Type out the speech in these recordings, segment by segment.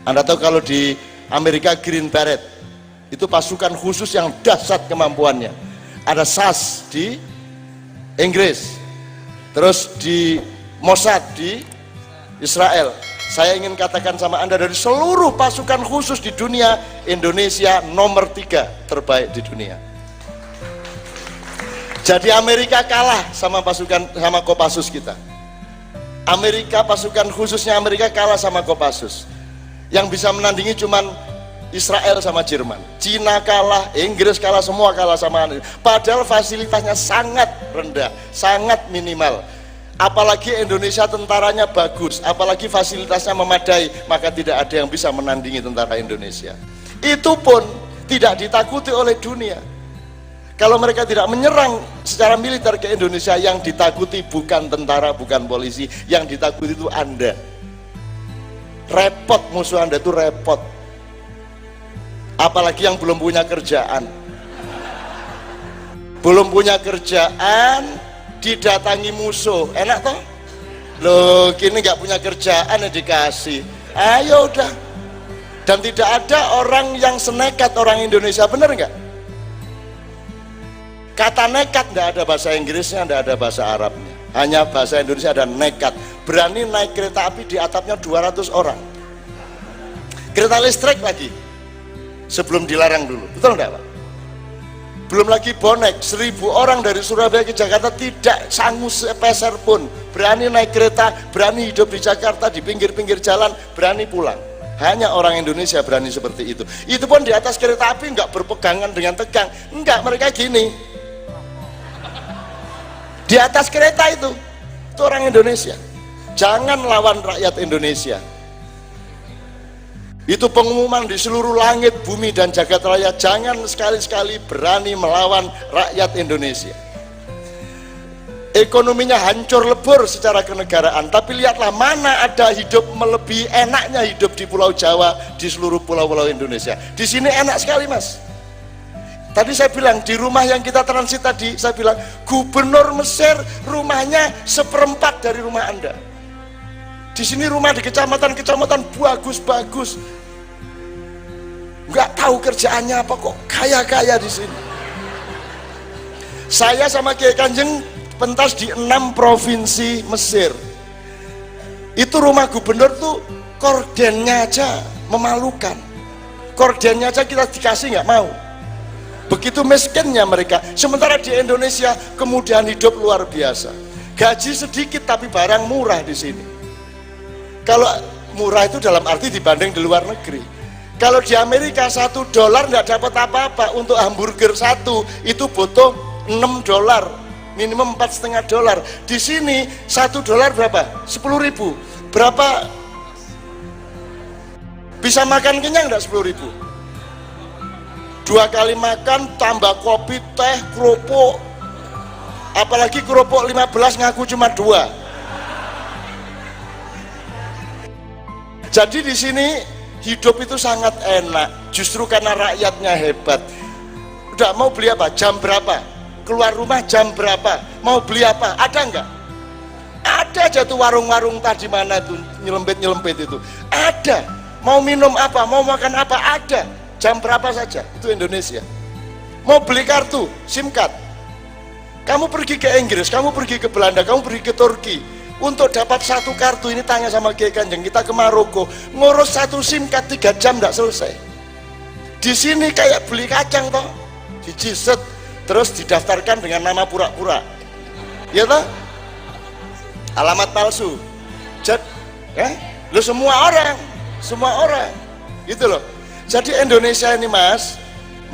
Anda tahu kalau di Amerika Green Beret itu pasukan khusus yang dahsyat kemampuannya. Ada SAS di Inggris, terus di Mossad di Israel. Saya ingin katakan sama Anda, dari seluruh pasukan khusus di dunia, Indonesia nomor 3 terbaik di dunia. Jadi Amerika kalah sama Kopassus kita. Amerika, pasukan khususnya Amerika kalah sama Kopassus. Yang bisa menandingi cuman Israel sama Jerman. Cina kalah, Inggris kalah, semua kalah sama Amerika. Padahal fasilitasnya sangat rendah, sangat minimal. Apalagi Indonesia tentaranya bagus, apalagi fasilitasnya memadai, maka tidak ada yang bisa menandingi tentara Indonesia. Itu pun tidak ditakuti oleh dunia. Kalau mereka tidak menyerang secara militer ke Indonesia, yang ditakuti bukan tentara, bukan polisi, yang ditakuti itu Anda. Repot, musuh Anda itu repot. Apalagi yang belum punya kerjaan. Belum punya kerjaan, didatangi musuh, enak toh? Loh, kini nggak punya kerjaan ya dikasih. Ayo udah. Dan tidak ada orang yang senekat orang Indonesia, bener nggak? Kata nekat nggak ada bahasa Inggrisnya, nggak ada bahasa Arabnya, hanya bahasa Indonesia ada nekat. Berani naik kereta api di atapnya 200 orang. Kereta listrik lagi, sebelum dilarang dulu, betul nggak Pak? Belum lagi bonek, 1000 orang dari Surabaya ke Jakarta tidak sanggup sepeser pun, berani naik kereta, berani hidup di Jakarta, di pinggir-pinggir jalan, berani pulang. Hanya orang Indonesia berani seperti itu. Itu pun di atas kereta api nggak berpegangan dengan tegang, enggak, mereka gini. Di atas kereta itu orang Indonesia. Jangan lawan rakyat Indonesia. Itu pengumuman di seluruh langit, bumi, dan jagat raya. Jangan sekali-sekali berani melawan rakyat Indonesia. Ekonominya hancur lebur secara kenegaraan, tapi lihatlah mana ada hidup melebihi enaknya hidup di Pulau Jawa, di seluruh pulau-pulau Indonesia. Di sini enak sekali Mas. Tadi saya bilang, di rumah yang kita transit tadi, saya bilang, gubernur Mesir rumahnya 1/4 dari rumah Anda. Di sini rumah di kecamatan-kecamatan bagus-bagus. Nggak tahu kerjaannya apa, kok kaya-kaya di sini. Saya sama Kiai Kanjeng pentas di 6 provinsi Mesir. Itu rumah gubernur tuh kordennya aja memalukan. Kordennya aja kita dikasih nggak mau. Begitu miskinnya mereka. Sementara di Indonesia kemudahan hidup luar biasa. Gaji sedikit tapi barang murah di sini. Kalau murah itu dalam arti dibanding di luar negeri. Kalau di Amerika $1 nggak dapat apa-apa. Untuk hamburger satu itu butuh $6, minimum $4,5. Di sini $1 berapa? 10.000. Berapa? Bisa makan kenyang nggak 10.000? 2 kali makan tambah kopi, teh, kerupuk. Apalagi kerupuk 15 ngaku cuma 2. Jadi di sini hidup itu sangat enak, justru karena rakyatnya hebat. Udah, mau beli apa? Jam berapa? Keluar rumah jam berapa? Mau beli apa? Ada enggak? Ada aja tuh warung-warung tadi mana tuh nyelempit-nyelempit itu. Ada. Mau minum apa? Mau makan apa? Ada. Jam berapa saja, itu Indonesia. Mau beli kartu, SIM card, kamu pergi ke Inggris, kamu pergi ke Belanda, kamu pergi ke Turki, untuk dapat satu kartu, ini tanya sama Kiai Kanjeng, kita ke Maroko, ngurus satu SIM card 3 jam tidak selesai. Di sini kayak beli kacang toh, dijiset, terus didaftarkan dengan nama pura-pura, ya toh, alamat palsu. Jadi, lo semua orang, gitu loh. Jadi Indonesia ini Mas,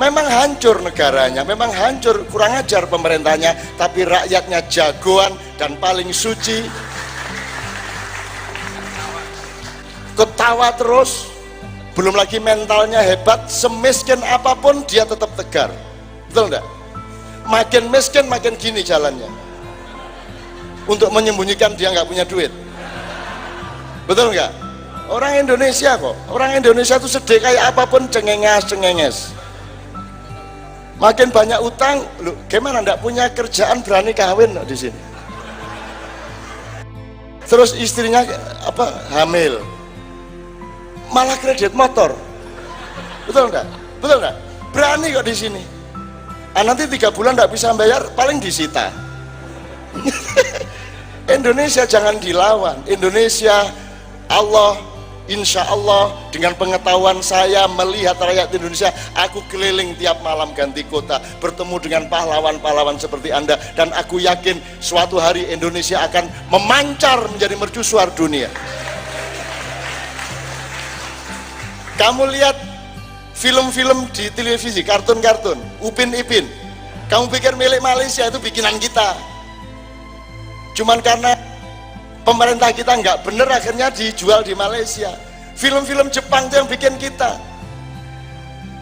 memang hancur negaranya, memang hancur, kurang ajar pemerintahnya, tapi rakyatnya jagoan dan paling suci. Ketawa terus, belum lagi mentalnya hebat, semiskin apapun dia tetap tegar. Betul enggak? Makin miskin makin gini jalannya. Untuk menyembunyikan dia nggak punya duit. Betul enggak? Orang Indonesia kok, orang Indonesia tuh sedih kayak apapun cengenges. Makin banyak utang, lu gimana ndak punya kerjaan berani kawin di sini. Terus istrinya hamil, malah kredit motor. Betul enggak? Betul enggak? Berani kok di sini. Nanti 3 bulan enggak bisa bayar, paling disita. Indonesia jangan dilawan. Indonesia, Allah, insya Allah, dengan pengetahuan saya melihat rakyat Indonesia, aku keliling tiap malam ganti kota, bertemu dengan pahlawan-pahlawan seperti Anda, dan aku yakin suatu hari Indonesia akan memancar menjadi mercusuar dunia. Kamu lihat film-film di televisi, kartun-kartun, Upin Ipin, kamu pikir milik Malaysia itu bikinan kita? Cuman karena pemerintah kita nggak bener, akhirnya dijual di Malaysia. Film-film Jepang itu yang bikin kita.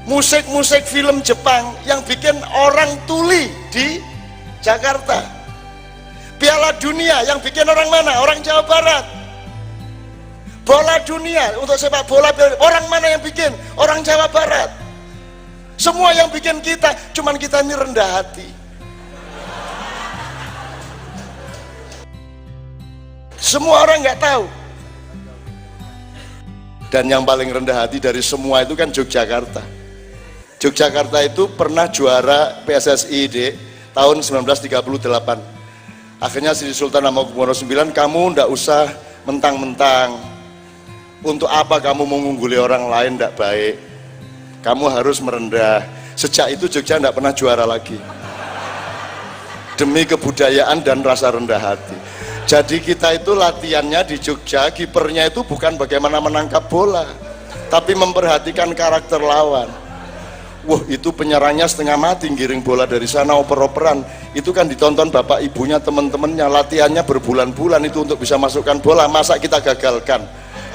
Musik-musik film Jepang yang bikin orang tuli di Jakarta. Piala Dunia yang bikin orang mana? Orang Jawa Barat. Bola dunia untuk sepak bola, orang mana yang bikin? Orang Jawa Barat. Semua yang bikin kita, cuman kita ini rendah hati. Semua orang nggak tahu. Dan yang paling rendah hati dari semua itu kan Yogyakarta. Yogyakarta itu pernah juara PSSI tahun 1938. Akhirnya Sri Sultan Hamengkubuwono IX, kamu ndak usah mentang-mentang. Untuk apa kamu mengungguli orang lain, ndak baik. Kamu harus merendah. Sejak itu Jogja ndak pernah juara lagi. Demi kebudayaan dan rasa rendah hati. Jadi kita itu latihannya di Jogja, kipernya itu bukan bagaimana menangkap bola, tapi memperhatikan karakter lawan. Wah, itu penyerangnya setengah mati, giring bola dari sana, oper-operan. Itu kan ditonton bapak ibunya, teman-temannya, latihannya berbulan-bulan itu untuk bisa masukkan bola. Masa kita gagalkan?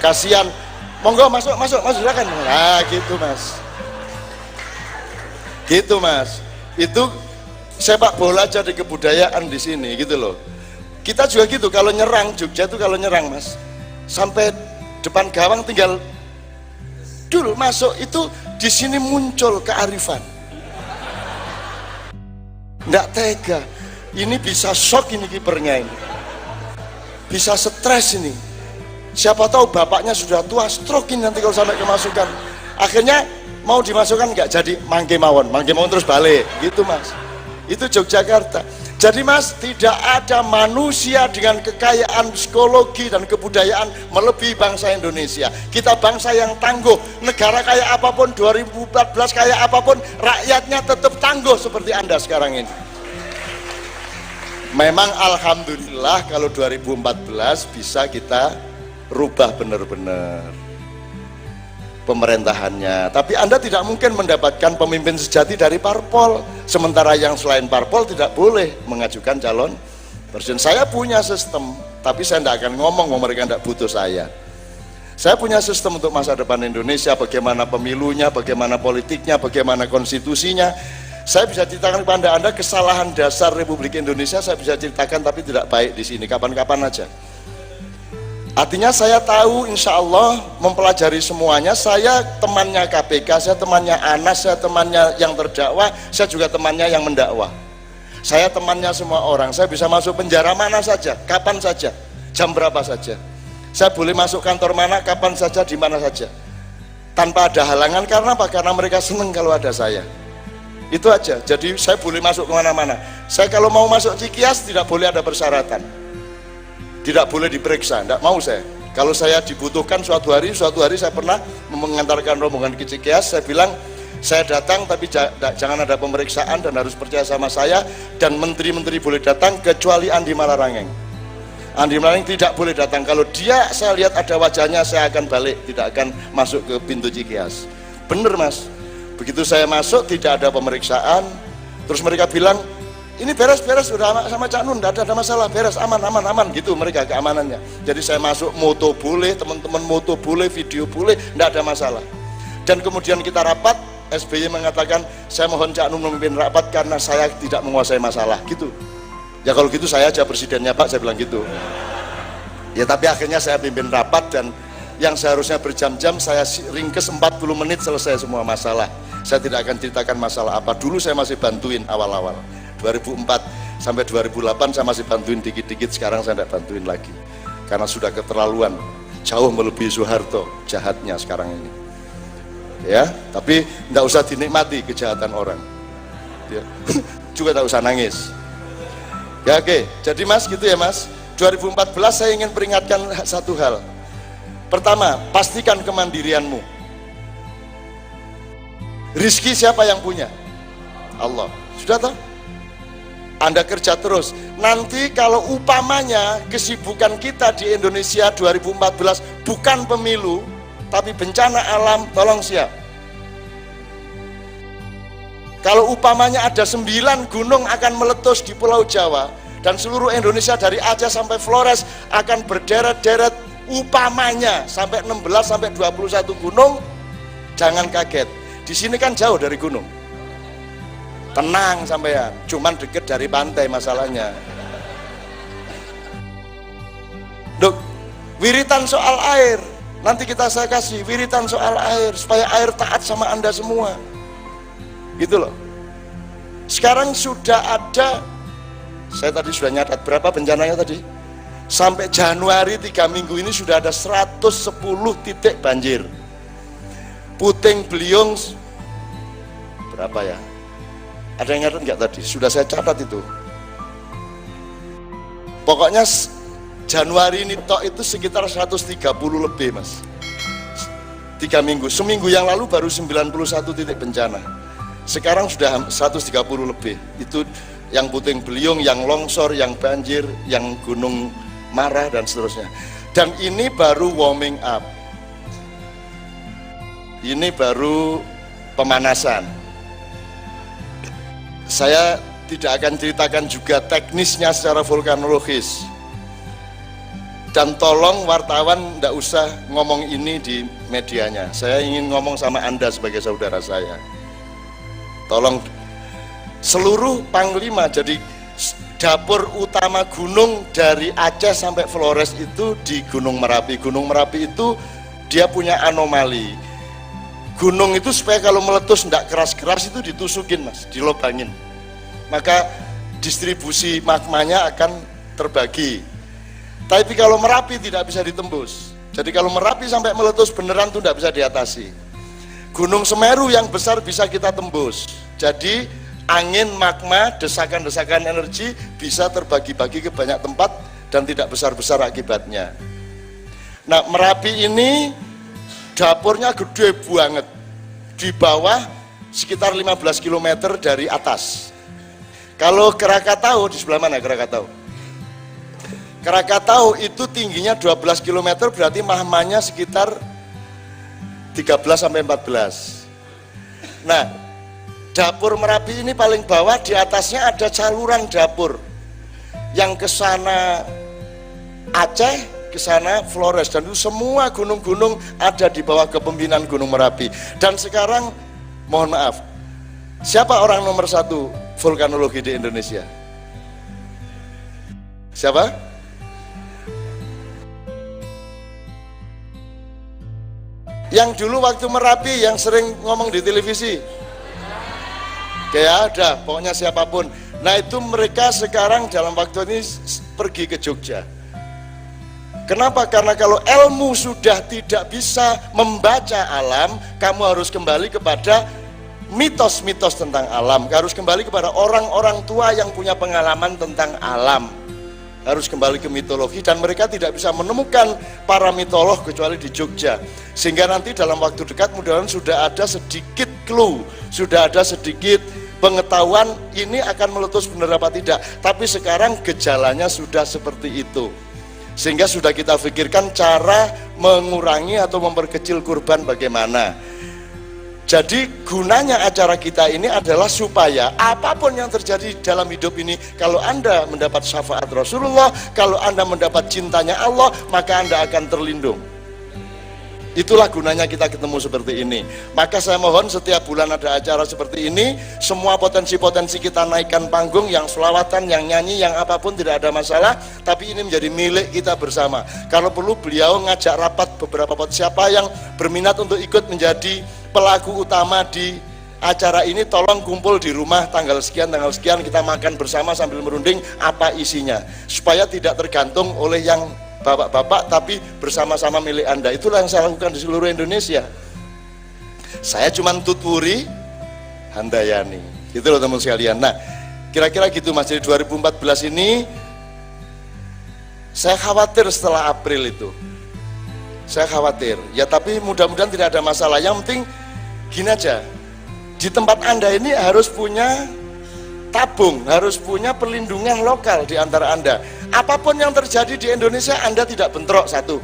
Kasihan. Monggo masuk, silakan. Nah, gitu mas. Gitu mas. Itu sepak bola jadi kebudayaan di sini, gitu loh. Kita juga gitu, kalau nyerang, Jogja tuh kalau nyerang mas, sampai depan gawang tinggal dulu masuk, itu di sini muncul kearifan. Nggak tega, ini bisa shock ini kipernya ini, bisa stres ini. Siapa tahu bapaknya sudah tua, stroke ini nanti kalau sampai kemasukan. Akhirnya mau dimasukkan nggak jadi, mangke mawon terus balik, gitu mas. Itu Yogyakarta. Jadi mas, tidak ada manusia dengan kekayaan psikologi dan kebudayaan melebihi bangsa Indonesia. Kita bangsa yang tangguh. Negara kayak apapun, 2014 kayak apapun, rakyatnya tetap tangguh seperti Anda sekarang ini. Memang alhamdulillah kalau 2014 bisa kita rubah benar-benar pemerintahannya, tapi Anda tidak mungkin mendapatkan pemimpin sejati dari parpol, sementara yang selain parpol tidak boleh mengajukan calon presiden. Saya punya sistem, tapi saya tidak akan ngomong mereka tidak butuh saya. Saya punya sistem untuk masa depan Indonesia, bagaimana pemilunya, bagaimana politiknya, bagaimana konstitusinya. Saya bisa ceritakan kepada Anda kesalahan dasar Republik Indonesia, saya bisa ceritakan, tapi tidak baik di sini, kapan-kapan aja. Artinya saya tahu, insya Allah mempelajari semuanya. Saya temannya KPK, saya temannya Anas, saya temannya yang terdakwa, saya juga temannya yang mendakwa. Saya temannya semua orang. Saya bisa masuk penjara mana saja, kapan saja, jam berapa saja. Saya boleh masuk kantor mana, kapan saja, di mana saja, tanpa ada halangan. Karena apa? Karena mereka seneng kalau ada saya. Itu aja. Jadi saya boleh masuk kemana-mana. Saya kalau mau masuk Cikias tidak boleh ada persyaratan. Tidak boleh diperiksa, tidak mau saya. Kalau saya dibutuhkan suatu hari saya pernah mengantarkan rombongan ke Cikias, saya bilang, saya datang tapi jangan ada pemeriksaan dan harus percaya sama saya, dan menteri-menteri boleh datang kecuali Andi Malarangeng. Andi Malarangeng tidak boleh datang, kalau dia saya lihat ada wajahnya, saya akan balik, tidak akan masuk ke pintu Cikias. Bener mas, begitu saya masuk tidak ada pemeriksaan, terus mereka bilang, ini beres-beres udah sama Cak Nun, tidak ada masalah, beres, aman gitu mereka keamanannya. Jadi saya masuk, moto boleh, teman-teman moto boleh, video boleh, tidak ada masalah. Dan kemudian kita rapat, SBY mengatakan, saya mohon Cak Nun memimpin rapat karena saya tidak menguasai masalah, gitu. Ya kalau gitu saya aja presidennya Pak, saya bilang gitu. Ya tapi akhirnya saya pimpin rapat, dan yang seharusnya berjam-jam saya ringkes 40 menit selesai semua masalah. Saya tidak akan ceritakan masalah apa. Dulu saya masih bantuin awal-awal. 2004 sampai 2008 saya masih bantuin dikit-dikit, sekarang saya tidak bantuin lagi karena sudah keterlaluan. jauh melebihi Soeharto jahatnya sekarang ini ya, tapi tidak usah dinikmati kejahatan orang ya. Juga tidak usah nangis ya. Oke, jadi Mas gitu ya Mas. 2014 saya ingin peringatkan satu hal. Pertama, pastikan kemandirianmu. Rizki siapa yang punya? Allah. Sudah tahu? Anda kerja terus. Nanti kalau umpamanya kesibukan kita di Indonesia 2014 bukan pemilu, tapi bencana alam, tolong siap. Kalau umpamanya ada 9 gunung akan meletus di Pulau Jawa, dan seluruh Indonesia dari Aceh sampai Flores akan berderet-deret, umpamanya sampai 16 sampai 21 gunung, jangan kaget. Di sini kan jauh dari gunung. Tenang sampean, cuman deket dari pantai masalahnya. Dok, wiritan soal air. Nanti saya kasih wiritan soal air supaya air taat sama Anda semua. Gitu loh. Sekarang sudah ada, saya tadi sudah nyatat berapa bencananya tadi. Sampai Januari 3 minggu ini sudah ada 110 titik banjir. Puting Beliung berapa ya? Ada yang nyatat nggak tadi? Sudah saya catat itu. Pokoknya Januari ini tok itu sekitar 130 lebih Mas. 3 minggu. Seminggu yang lalu baru 91 titik bencana. Sekarang sudah 130 lebih. Itu yang Puting Beliung, yang longsor, yang banjir, yang gunung marah dan seterusnya. Dan ini baru warming up. Ini baru pemanasan. Saya tidak akan ceritakan juga teknisnya secara vulkanologis. Dan tolong wartawan tidak usah ngomong ini di medianya. Saya ingin ngomong sama Anda sebagai saudara saya. Tolong seluruh panglima, jadi dapur utama gunung dari Aceh sampai Flores itu di Gunung Merapi. Gunung Merapi itu dia punya anomali. Gunung itu supaya kalau meletus tidak keras-keras itu ditusukin Mas, dilobangin. Maka distribusi magmanya akan terbagi. Tapi kalau Merapi tidak bisa ditembus. Jadi kalau Merapi sampai meletus beneran itu tidak bisa diatasi. Gunung Semeru yang besar bisa kita tembus. Jadi angin, magma, desakan-desakan energi bisa terbagi-bagi ke banyak tempat dan tidak besar-besar akibatnya. Nah, Merapi ini dapurnya gede banget. Di bawah sekitar 15 km dari atas. Kalau Krakatau, di sebelah mana Krakatau? Krakatau itu tingginya 12 km, berarti mahmanya sekitar 13 sampai 14. Nah, dapur Merapi ini paling bawah, di atasnya ada saluran dapur yang ke sana Aceh, ke sana Flores, dan itu semua gunung-gunung ada di bawah kepemimpinan Gunung Merapi. Dan sekarang mohon maaf, siapa orang nomor 1 vulkanologi di Indonesia? Siapa? Yang dulu waktu Merapi yang sering ngomong di televisi. Kayak ada, pokoknya siapapun. Nah itu mereka sekarang dalam waktu ini pergi ke Jogja. Kenapa? Karena kalau ilmu sudah tidak bisa membaca alam, kamu harus kembali kepada mitos-mitos tentang alam. Harus kembali kepada orang-orang tua yang punya pengalaman tentang alam. Harus kembali ke mitologi, dan mereka tidak bisa menemukan para mitolog kecuali di Jogja. Sehingga nanti dalam waktu dekat mudah-mudahan sudah ada sedikit clue, sudah ada sedikit pengetahuan ini akan meletus benar apa tidak. Tapi sekarang gejalanya sudah seperti itu. Sehingga sudah kita pikirkan cara mengurangi atau memperkecil kurban bagaimana. Jadi gunanya acara kita ini adalah supaya apapun yang terjadi dalam hidup ini, kalau Anda mendapat syafaat Rasulullah, kalau Anda mendapat cintanya Allah, maka Anda akan terlindung. Itulah gunanya kita ketemu seperti ini. Maka saya mohon setiap bulan ada acara seperti ini, semua potensi-potensi kita naikkan panggung, yang selawatan, yang nyanyi, yang apapun tidak ada masalah, tapi ini menjadi milik kita bersama. Kalau perlu beliau ngajak rapat beberapa siapa yang berminat untuk ikut menjadi pelaku utama di acara ini, tolong kumpul di rumah tanggal sekian kita makan bersama sambil merunding apa isinya, supaya tidak tergantung oleh yang bapak-bapak tapi bersama-sama milik Anda. Itulah yang saya lakukan di seluruh Indonesia. Saya cuma tuturi handayani gitu loh teman sekalian. Nah kira-kira gitu Mas. Jadi 2014 ini saya khawatir setelah April itu, saya khawatir ya, tapi mudah-mudahan tidak ada masalah. Yang penting gini aja, di tempat Anda ini harus punya tabung, harus punya perlindungan lokal di antara Anda. Apapun yang terjadi di Indonesia, Anda tidak bentrok satu,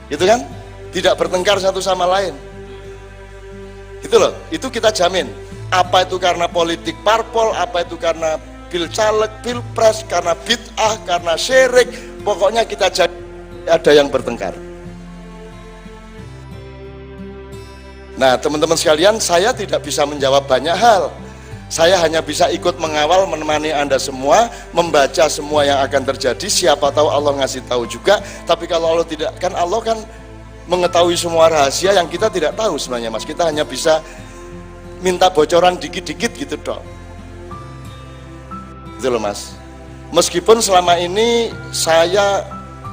itu kan, tidak bertengkar satu sama lain, itu loh, itu kita jamin. Apa itu karena politik parpol, apa itu karena pil caleg, pilpres, karena bid'ah, karena syirik, pokoknya kita jamin ada yang bertengkar. Nah teman-teman sekalian, saya tidak bisa menjawab banyak hal. Saya hanya bisa ikut mengawal, menemani Anda semua, membaca semua yang akan terjadi. Siapa tahu Allah ngasih tahu juga. Tapi kalau Allah tidak, kan Allah kan mengetahui semua rahasia yang kita tidak tahu sebenarnya Mas. Kita hanya bisa minta bocoran dikit-dikit gitu dong. Gitu loh Mas. Meskipun selama ini saya,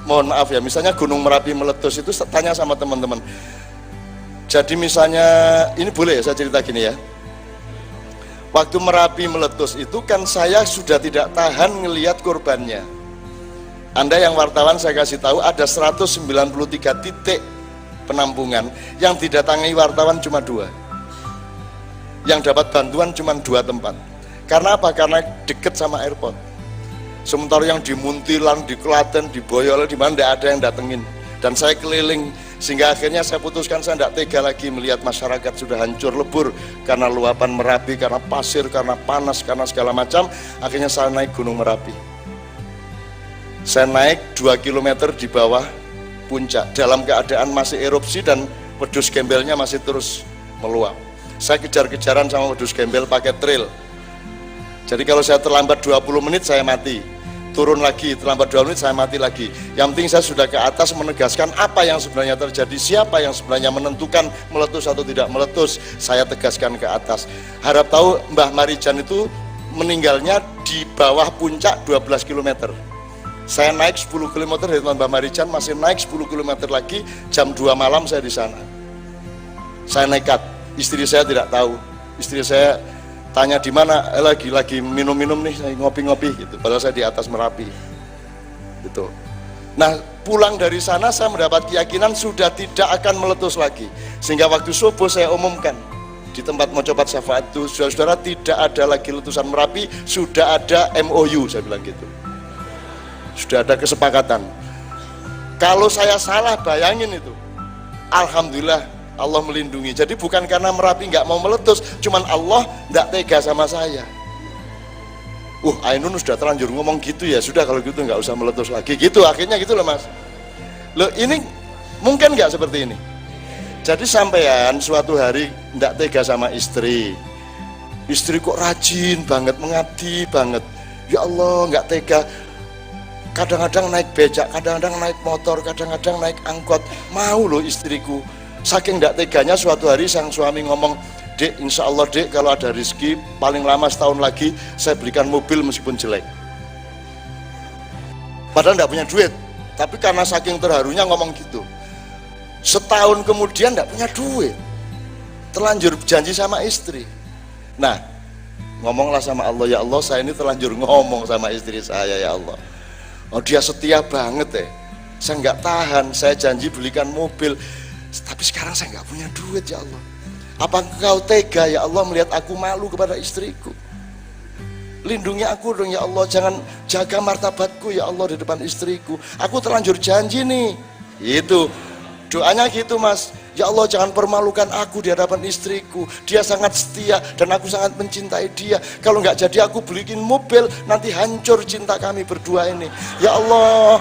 mohon maaf ya, misalnya Gunung Merapi meletus itu tanya sama teman-teman. Jadi misalnya, ini boleh ya saya cerita gini ya. Waktu Merapi meletus itu kan saya sudah tidak tahan ngelihat korbannya. Anda yang wartawan saya kasih tahu ada 193 titik penampungan, yang didatangi wartawan cuma 2. Yang dapat bantuan cuma 2 tempat. Karena apa? Karena deket sama airport. Sementara yang di Muntilan, di Klaten, di Boyolali, di mana tidak ada yang datengin. Dan saya keliling, sehingga akhirnya saya putuskan saya tidak tega lagi melihat masyarakat sudah hancur lebur karena luapan Merapi, karena pasir, karena panas, karena segala macam. Akhirnya saya naik Gunung Merapi. Saya naik 2 km di bawah puncak dalam keadaan masih erupsi dan wedus gembelnya masih terus meluap. Saya kejar-kejaran sama wedus gembel pakai trail. Jadi kalau saya terlambat 20 menit saya mati, turun lagi, terlambat 2 menit saya mati lagi. Yang penting saya sudah ke atas menegaskan apa yang sebenarnya terjadi, siapa yang sebenarnya menentukan meletus atau tidak meletus, saya tegaskan ke atas. Harap tahu Mbah Marijan itu meninggalnya di bawah puncak 12 km. Saya naik 10 km dari Mbah Marijan, masih naik 10 km lagi, jam 2 malam saya di sana. Saya nekat, istri saya tidak tahu. Istri saya tanya di mana, lagi minum-minum nih, saya ngopi-ngopi gitu. Padahal saya di atas Merapi. Gitu. Nah, pulang dari sana saya mendapat keyakinan sudah tidak akan meletus lagi. Sehingga waktu subuh saya umumkan di tempat Mocopat Syafaat itu, saudara-saudara, tidak ada lagi letusan Merapi, sudah ada MOU, saya bilang gitu. Sudah ada kesepakatan. Kalau saya salah, bayangin itu. Alhamdulillah Allah melindungi. Jadi bukan karena Merapi nggak mau meletus, cuman Allah nggak tega sama saya. Ainun sudah terlanjur ngomong gitu ya, sudah kalau gitu nggak usah meletus lagi. Gitu akhirnya gitu loh Mas. Loh ini mungkin nggak seperti ini. Jadi sampean suatu hari nggak tega sama istri. Istri kok rajin banget, mengabdi banget. Ya Allah nggak tega. Kadang-kadang naik becak, kadang-kadang naik motor, kadang-kadang naik angkot. Mau loh istriku. Saking tidak teganya suatu hari sang suami ngomong, Dek, insya Allah Dek, kalau ada rezeki paling lama setahun lagi saya belikan mobil meskipun jelek. Padahal tidak punya duit, tapi karena saking terharunya ngomong gitu. Setahun kemudian tidak punya duit, terlanjur janji sama istri. Nah, ngomonglah sama Allah, ya Allah saya ini terlanjur ngomong sama istri saya, ya Allah. Oh dia setia banget ya, saya nggak tahan, saya janji belikan mobil, tapi sekarang saya nggak punya duit ya Allah. Apa engkau tega ya Allah melihat aku malu kepada istriku? Lindungi aku dong ya Allah, jangan jaga martabatku ya Allah di depan istriku. Aku terlanjur janji nih, itu doanya gitu Mas. Ya Allah jangan permalukan aku di hadapan istriku, dia sangat setia dan aku sangat mencintai dia. Kalau nggak jadi aku beliin mobil, nanti hancur cinta kami berdua ini. Ya Allah,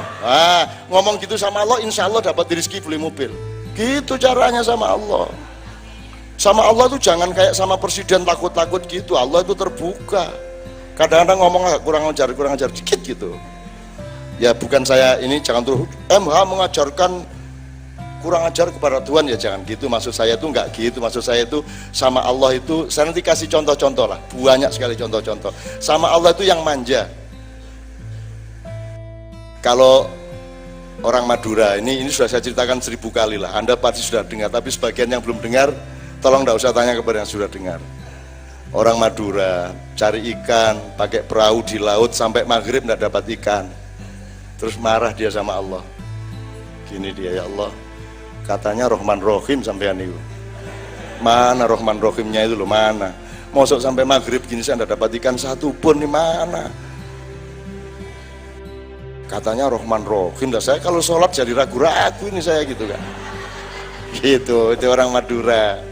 ngomong gitu sama Allah, insya Allah dapat rezeki beli mobil. Gitu caranya sama Allah. Sama Allah tuh jangan kayak sama presiden takut-takut gitu. Allah itu terbuka. Kadang-kadang ngomong agak kurang ajar dikit gitu. Ya bukan saya ini, jangan terus MH mengajarkan kurang ajar kepada Tuhan, ya jangan gitu. Maksud saya itu enggak gitu. Maksud saya itu sama Allah itu, saya nanti kasih contoh-contoh lah, banyak sekali contoh-contoh. Sama Allah itu yang manja. Kalau Orang Madura, ini sudah saya ceritakan 1000 kali lah, Anda pasti sudah dengar, tapi sebagian yang belum dengar, tolong tidak usah tanya kepada yang sudah dengar. Orang Madura cari ikan pakai perahu di laut sampai maghrib tidak dapat ikan, terus marah dia sama Allah. Gini dia, ya Allah, katanya Rahman Rahim sampean itu, mana Rahman Rahimnya itu loh, mana? Mosok sampai maghrib gini saya tidak dapat ikan satu pun, di mana? Katanya Rahman Rahim, lah saya kalau sholat jadi ragu-ragu ini saya gitu kan. Gitu, itu orang Madura.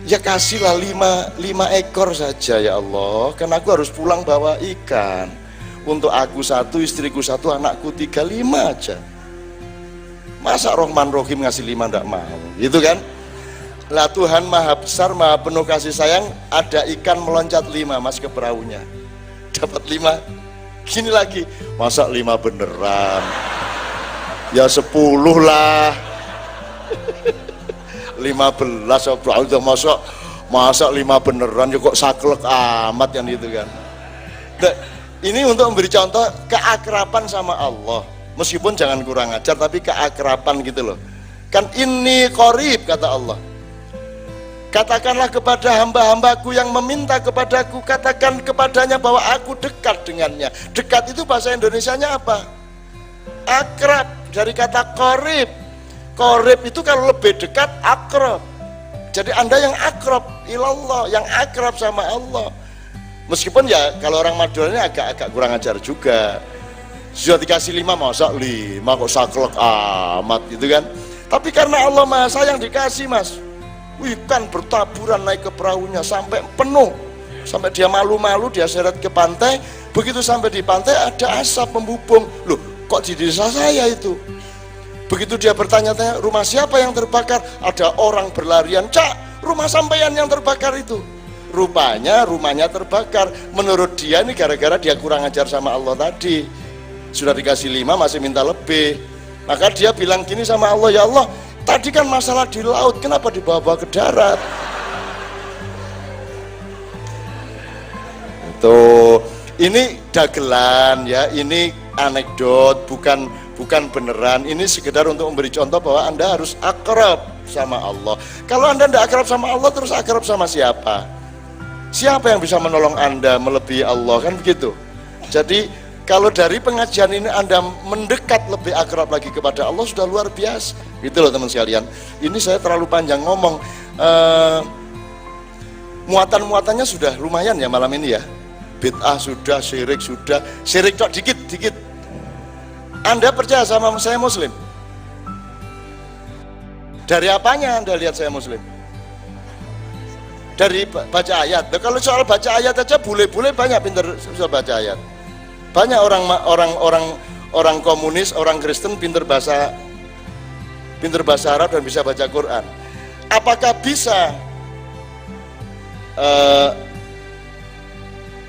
Ya kasihlah 5 ekor saja ya Allah, karena aku harus pulang bawa ikan. Untuk aku 1, istriku 1, anakku 3, 5 aja. Masa Rahman Rahim ngasih 5 enggak mau, gitu kan? Lah Tuhan maha besar, maha penuh kasih sayang, ada ikan meloncat 5 mas ke perahunya, dapat 5. Gini lagi, masa 5 beneran? Ya 10 lah. 15 udah masa 5 beneran ya kok saklek amat yang itu kan. Nah, ini untuk memberi contoh keakraban sama Allah, meskipun jangan kurang ajar tapi keakraban gitu loh kan. Ini qorib kata Allah, katakanlah kepada hamba-hambaku yang meminta kepadaku, katakan kepadanya bahwa aku dekat dengannya. Dekat itu bahasa Indonesianya apa? Akrab, dari kata qorib. Qorib itu kalau lebih dekat akrab. Jadi Anda yang akrab ilallah, yang akrab sama Allah. Meskipun ya kalau orang Madura ini agak kurang ajar juga. Sudah dikasih 5 masa 5 kok saklek amat gitu kan. Tapi karena Allah maha sayang dikasih mas. Ikan bertaburan naik ke perahunya sampai penuh, sampai dia malu-malu, dia seret ke pantai. Begitu sampai di pantai ada asap membubung. Loh kok di desa saya itu? Begitu dia bertanya-tanya, rumah siapa yang terbakar? Ada orang berlarian, cak, rumah sampean yang terbakar itu. Rupanya rumahnya terbakar. Menurut dia ini gara-gara dia kurang ajar sama Allah tadi. Sudah dikasih 5 masih minta lebih. Maka dia bilang gini sama Allah, ya Allah, tadi kan masalah di laut, kenapa dibawa-bawa ke darat? Itu ini dagelan ya, ini anekdot, bukan beneran. Ini sekedar untuk memberi contoh bahwa Anda harus akrab sama Allah. Kalau Anda tidak akrab sama Allah, terus akrab sama siapa? Siapa yang bisa menolong Anda melebihi Allah, kan begitu. Jadi kalau dari pengajian ini Anda mendekat lebih akrab lagi kepada Allah, sudah luar biasa. Gitu loh teman sekalian. Ini saya terlalu panjang ngomong. Muatan-muatannya sudah lumayan ya malam ini ya. Bid'ah sudah, syirik sudah. Syirik kok dikit-dikit. Anda percaya sama saya muslim? Dari apanya Anda lihat saya muslim? Dari baca ayat. Nah, kalau soal baca ayat aja bule-bule banyak pintar bisa baca ayat. Banyak orang komunis, orang Kristen pintar bahasa Arab dan bisa baca Quran. Apakah bisa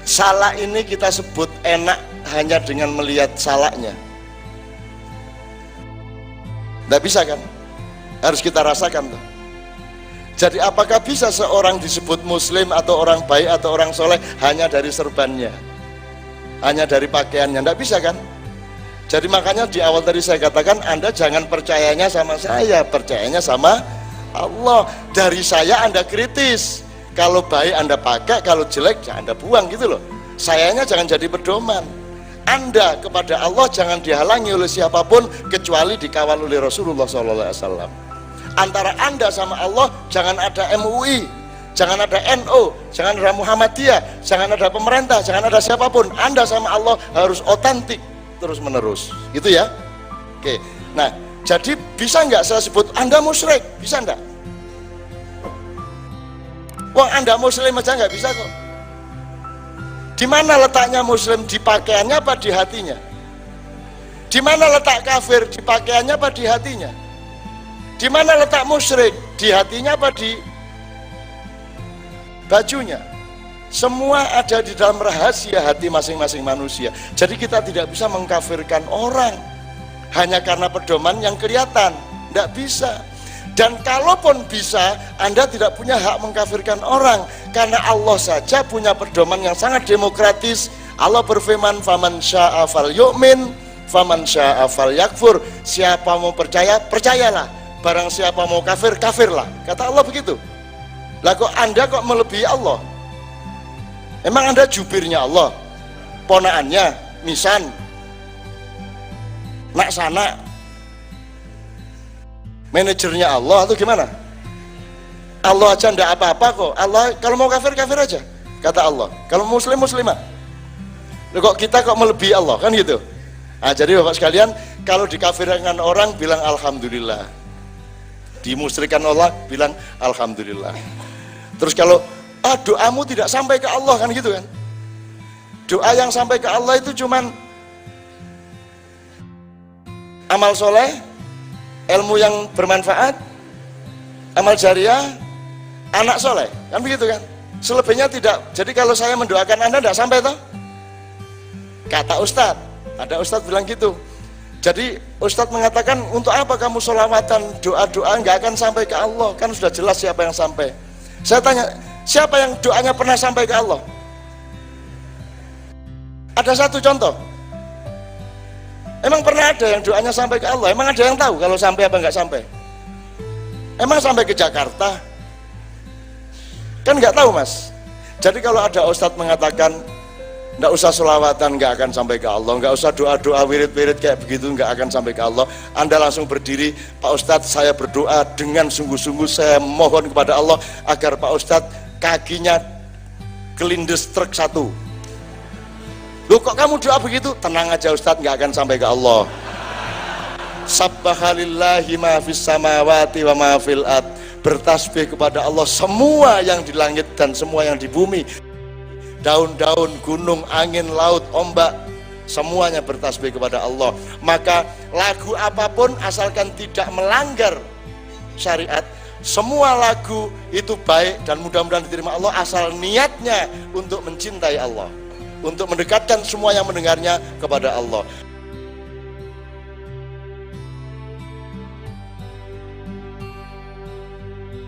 salak ini kita sebut enak hanya dengan melihat salaknya? Tidak bisa kan? Harus kita rasakan tuh. Jadi apakah bisa seorang disebut muslim atau orang baik atau orang soleh hanya dari serbannya, hanya dari pakaiannya? Tidak bisa kan? Jadi makanya di awal tadi saya katakan Anda jangan percayanya sama saya, percayanya sama Allah. Dari saya Anda kritis, kalau baik Anda pakai, kalau jelek ya Anda buang gitu loh. Sayanya jangan jadi pedoman. Anda kepada Allah jangan dihalangi oleh siapapun kecuali dikawal oleh Rasulullah SAW. Antara Anda sama Allah jangan ada MUI, jangan ada NU, jangan ada Muhammadiyah, jangan ada pemerintah, jangan ada siapapun. Anda sama Allah harus otentik terus menerus, gitu ya. Oke, nah jadi bisa nggak saya sebut Anda musyrik? Bisa nggak? Wong Anda muslim aja nggak bisa kok. Di mana letaknya muslim? Di pakaiannya apa di hatinya? Di mana letak kafir? Di pakaiannya apa di hatinya? Di mana letak musyrik? Di hatinya apa di bajunya? Semua ada di dalam rahasia hati masing-masing manusia. Jadi kita tidak bisa mengkafirkan orang hanya karena pedoman yang kelihatan. Tidak bisa. Dan kalaupun bisa, Anda tidak punya hak mengkafirkan orang, karena Allah saja punya pedoman yang sangat demokratis. Allah berfirman, faman syaa falyu'min Faman syaa falyakfur, siapa mau percaya, percayalah. Barang siapa mau kafir, kafirlah. Kata Allah begitu. Lah kok Anda kok melebihi Allah? Emang Anda jubirnya Allah? Ponaannya, misan, nak sana, manajernya Allah atau gimana? Allah aja ndak apa-apa kok. Allah kalau mau kafir, kafir aja. Kata Allah. Kalau muslim, muslimah. Kok kita kok melebihi Allah, kan gitu. Nah, jadi Bapak sekalian, kalau dikafirkan orang bilang alhamdulillah, dimusyrikan Allah bilang alhamdulillah. Terus kalau doamu tidak sampai ke Allah, kan gitu kan. Doa yang sampai ke Allah itu cuman amal soleh, ilmu yang bermanfaat, amal jariah, anak soleh, kan begitu kan. Selebihnya tidak. Jadi kalau saya mendoakan Anda tidak sampai toh. Kata Ustadz, ada Ustadz bilang gitu. Jadi Ustadz mengatakan, untuk apa kamu sholawatan, doa-doa nggak akan sampai ke Allah? Kan sudah jelas siapa yang sampai. Saya tanya, siapa yang doanya pernah sampai ke Allah? Ada satu contoh. Emang pernah ada yang doanya sampai ke Allah? Emang ada yang tahu kalau sampai apa nggak sampai? Emang sampai ke Jakarta? Kan nggak tahu mas. Jadi kalau ada Ustadz mengatakan nggak usah sholawatan, nggak akan sampai ke Allah, nggak usah doa-doa wirid-wirid kayak begitu, nggak akan sampai ke Allah, Anda langsung berdiri, Pak Ustadz saya berdoa dengan sungguh-sungguh, saya mohon kepada Allah agar Pak Ustadz kakinya kelindes truk satu. Loh kok kamu doa begitu? Tenang aja Ustadz, nggak akan sampai ke Allah. Sabbahalillahi ma fis samawati wa ma fil ard. Bertasbih kepada Allah semua yang di langit dan semua yang di bumi. Daun-daun, gunung, angin, laut, ombak, semuanya bertasbih kepada Allah. Maka lagu apapun asalkan tidak melanggar syariat, semua lagu itu baik dan mudah-mudahan diterima Allah asal niatnya untuk mencintai Allah, untuk mendekatkan semua yang mendengarnya kepada Allah.